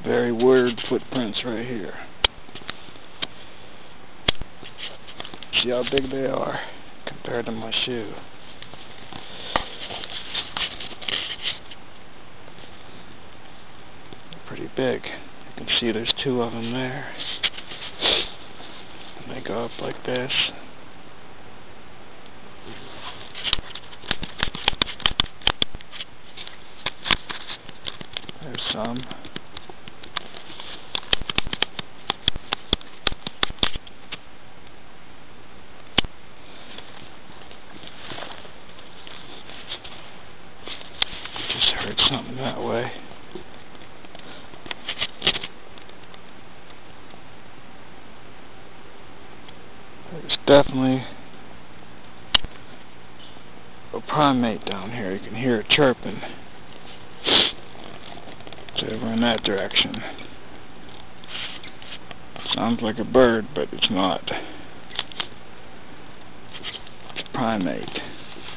Very weird footprints right here. See how big they are compared to my shoe. Pretty big. You can see there's two of them there. And they go up like this. There's some. Just heard something that way. There's definitely a primate down here. You can hear it chirping. It's over in that direction. Sounds like a bird, but it's not. It's a primate.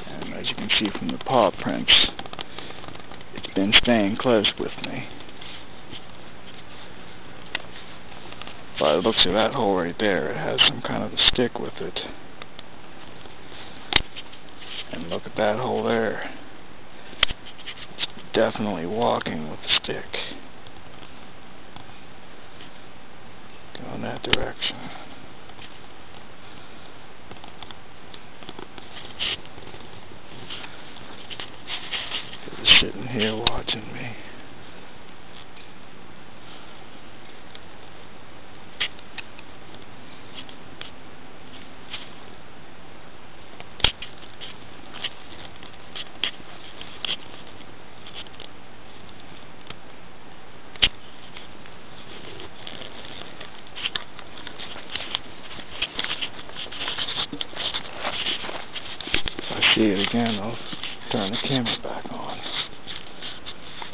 And as you can see from the paw prints, it's been staying close with me. By the looks of that hole right there, it has some kind of a stick with it. And look at that hole there. It's definitely walking with the stick. Go in that direction. It was sitting here watching me. See it again, I'll turn the camera back on,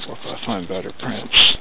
or if I find better prints.